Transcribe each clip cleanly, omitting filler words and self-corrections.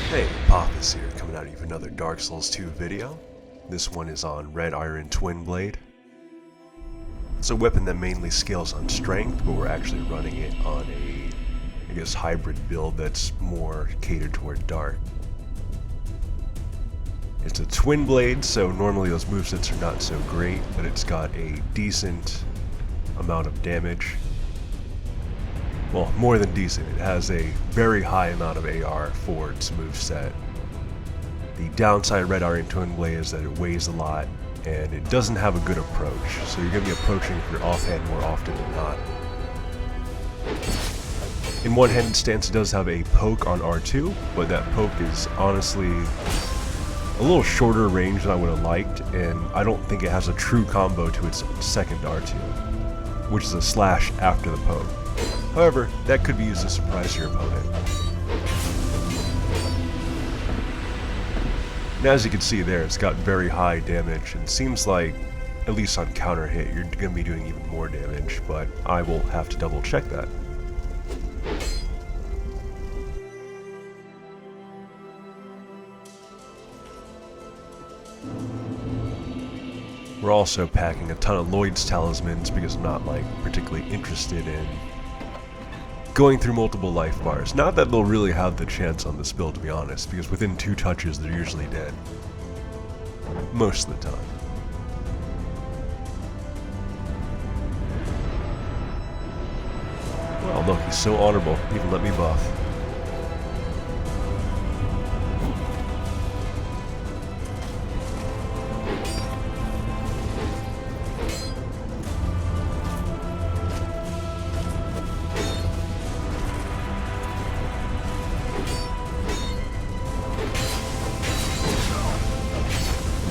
Hey, Pothis here, coming out of another Dark Souls 2 video. This one is on Red Iron Twinblade. It's a weapon that mainly scales on strength, but we're actually running it on a, hybrid build that's more catered toward dark. It's a twin blade, so normally those movesets are not so great, but it's got a decent amount of damage. Well, more than decent. It has a very high amount of AR for its moveset. The downside of Red Iron Twinblade is that it weighs a lot, and it doesn't have a good approach, so you're going to be approaching with your offhand more often than not. In one-handed stance it does have a poke on R2, but that poke is honestly a little shorter range than I would have liked, and I don't think it has a true combo to its second R2, which is a slash after the poke. However, that could be used to surprise your opponent. Now, as you can see there, it's got very high damage, and seems like, at least on counter hit, you're going to be doing even more damage, but I will have to double check that. We're also packing a ton of Lloyd's talismans because I'm not particularly interested in going through multiple life bars. Not that they'll really have the chance on this build, to be honest, because within 2 touches they're usually dead. Most of the time. Well, look, he's so honorable, he even let me buff.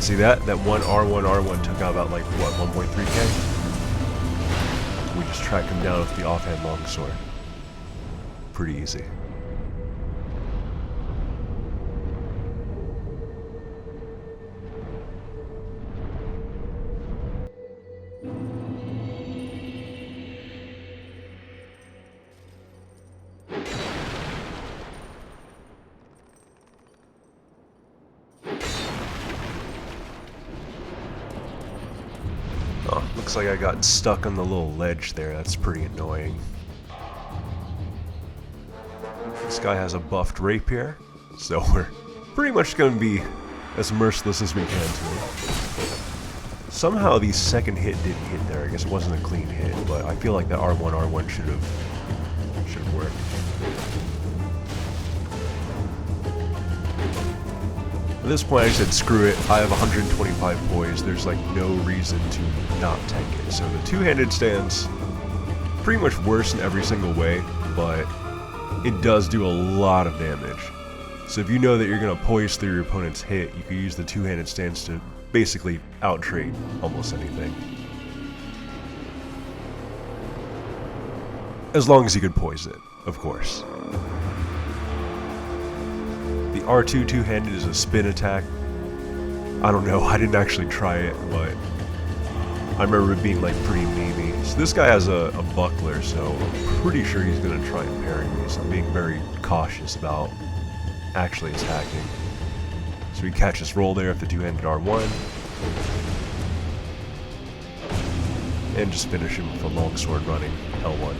See that? That one R1 took out about 1.3k? We just tracked him down with the offhand longsword. Pretty easy. Oh, looks like I got stuck on the little ledge there. That's pretty annoying. This guy has a buffed rapier, so we're pretty much going to be as merciless as we can to him. Somehow the second hit didn't hit there. I guess it wasn't a clean hit, but I feel like that R1 should have worked. At this point I said screw it, I have 125 poise, there's no reason to not tank it. So the two-handed stance, pretty much worse in every single way, but it does do a lot of damage. So if you know that you're going to poise through your opponent's hit, you can use the two-handed stance to basically out-trade almost anything. As long as you can poise it, of course. The R2 two-handed is a spin attack. I don't know, I didn't actually try it, but I remember it being pretty memey. So this guy has a buckler, so I'm pretty sure he's going to try and parry me, so I'm being very cautious about actually attacking. So we catch this roll there with the two-handed R1. And just finish him with a longsword running L1.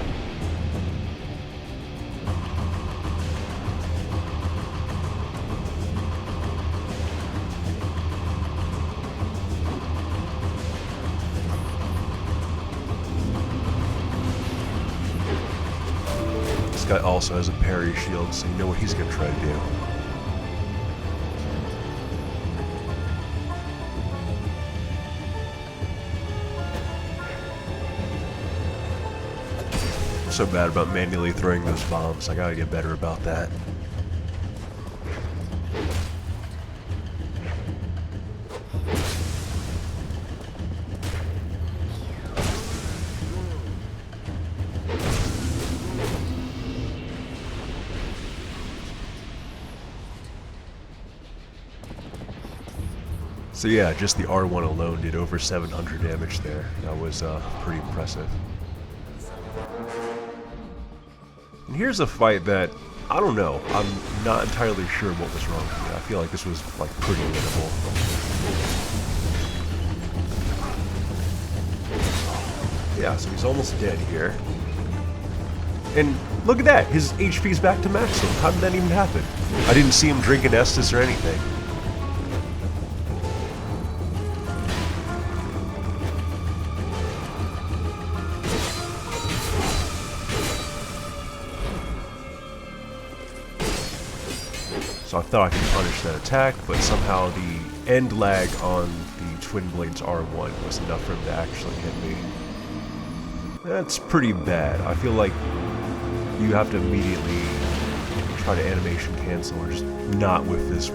This guy also has a parry shield, so you know what he's going to try to do. I'm so bad about manually throwing those bombs. I gotta get better about that. So yeah, just the R1 alone did over 700 damage there. That was pretty impressive. And here's a fight that I don't know. I'm not entirely sure what was wrong with me. I feel like this was like pretty winnable. Yeah, so he's almost dead here. And look at that, his HP's back to maximum. How did that even happen? I didn't see him drink an Estus or anything. So I thought I could punish that attack, but somehow the end lag on the Twinblade's R1 was enough for him to actually hit me. That's pretty bad. I feel like you have to immediately try to animation cancel, or just not with this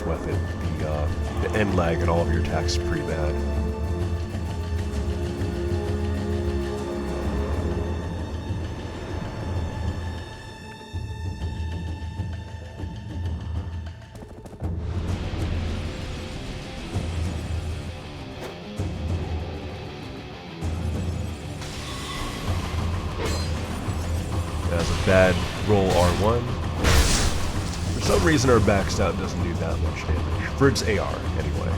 weapon. The end lag at all of your attacks is pretty bad. Has a bad roll R1. For some reason our backstab doesn't do that much damage. For its AR, anyway.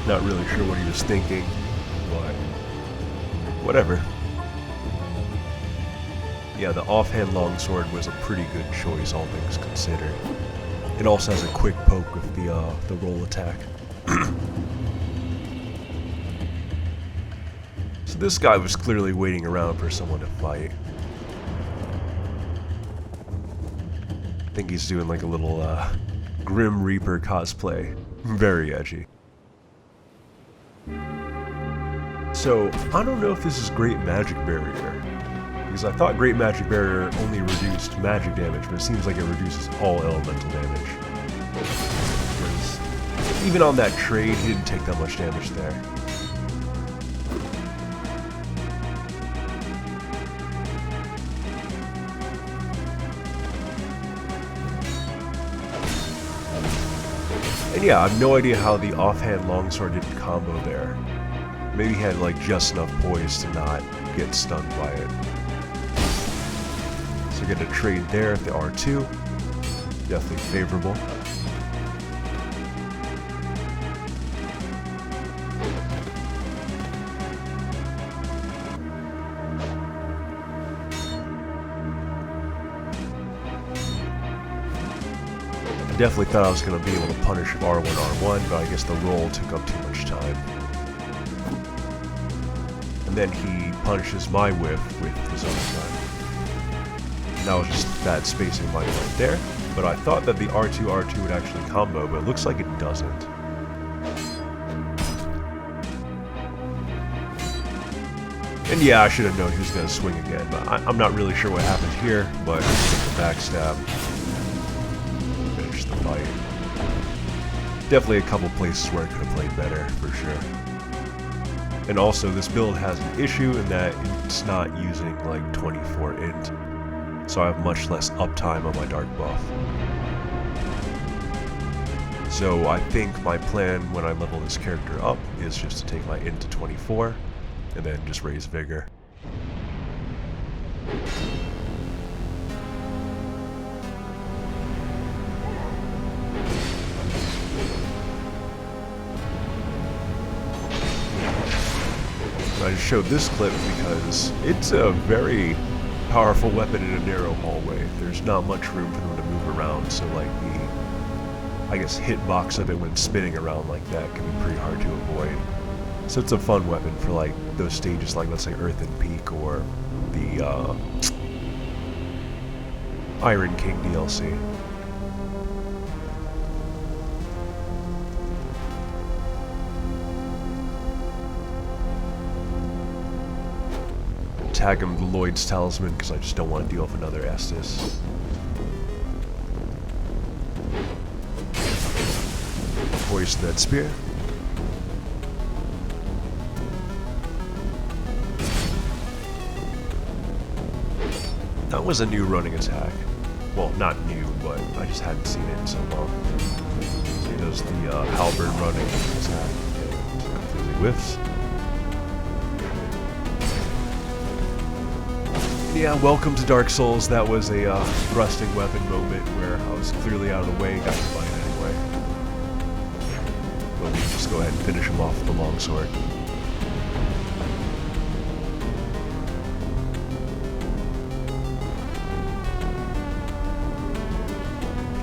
Not really sure what he was thinking, but whatever. Yeah, the offhand longsword was a pretty good choice, all things considered. It also has a quick poke with the roll attack. So this guy was clearly waiting around for someone to fight. I think he's doing like a little Grim Reaper cosplay. Very edgy. So, I don't know if this is Great Magic Barrier, because I thought Great Magic Barrier only reduced magic damage, but it seems like it reduces all elemental damage. Because even on that trade, he didn't take that much damage there. And yeah, I have no idea how the offhand longsword didn't combo there. Maybe he had like just enough poise to not get stunned by it. So get a trade there at the R2. Definitely favorable. I definitely thought I was going to be able to punish R1 R1, but I guess the roll took up too much time. And then he punishes my whiff with his own gun. And that was just bad spacing of mine right there. But I thought that the R2 R2 would actually combo, but it looks like it doesn't. And yeah, I should have known he was going to swing again, but I'm not really sure what happened here, but the backstab. Finish the fight. Definitely a couple places where I could have played better, for sure. And also, this build has an issue in that it's not using like 24 int, so I have much less uptime on my dark buff. So I think my plan when I level this character up is just to take my int to 24, and then just raise vigor. I just showed this clip because it's a very powerful weapon in a narrow hallway. There's not much room for them to move around, so like the, I guess, hitbox of it when spinning around like that can be pretty hard to avoid. So it's a fun weapon for like those stages, like let's say Earthen Peak or the Iron King DLC. Tag him the Lloyd's Talisman because I just don't want to deal with another Estus. Hoist that spear. That was a new running attack. Well, not new, but I just hadn't seen it in so long. So he does the halberd running attack and completely whiffs. Yeah, welcome to Dark Souls. That was a thrusting weapon moment where I was clearly out of the way, got the fight anyway. But we can just go ahead and finish him off with the longsword.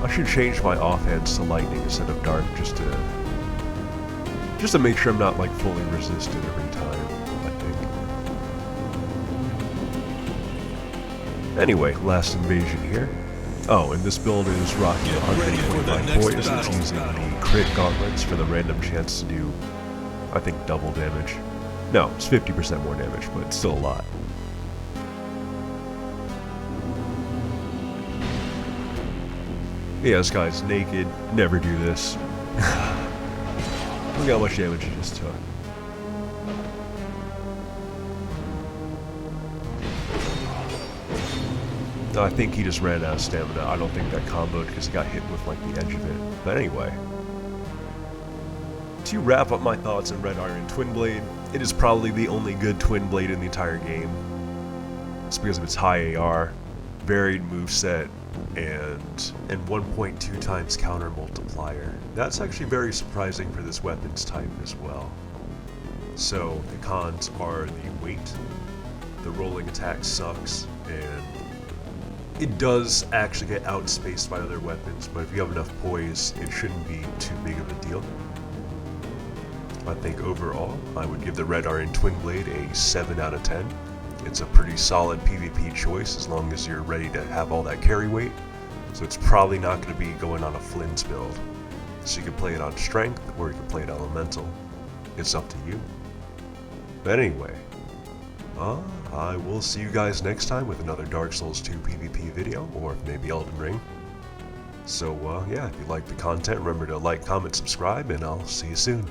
I should change my offhands to lightning instead of dark just to make sure I'm not like fully resisted every time, I think. Anyway, last invasion here. Oh, and this build is rocking 125 poise. It's using the crit gauntlets for the random chance to do, I think, double damage. No, it's 50% more damage, but it's still a lot. Yeah, this guy's naked. Never do this. Look how much damage he just took. I think he just ran out of stamina. I don't think that comboed because he got hit with like the edge of it. But anyway. To wrap up my thoughts on Red Iron Twinblade, it is probably the only good Twinblade in the entire game. It's because of its high AR, varied moveset, and 1.2 times counter multiplier. That's actually very surprising for this weapons type as well. So the cons are the weight, the rolling attack sucks, and it does actually get outspaced by other weapons, but if you have enough poise, it shouldn't be too big of a deal. I think overall, I would give the Red Iron Twinblade a 7 out of 10. It's a pretty solid PvP choice as long as you're ready to have all that carry weight, so it's probably not going to be going on a Flynn's build. So you can play it on strength, or you can play it elemental. It's up to you. But anyway, I will see you guys next time with another Dark Souls 2 PvP video, or maybe Elden Ring. So yeah, if you like the content, remember to like, comment, subscribe, and I'll see you soon.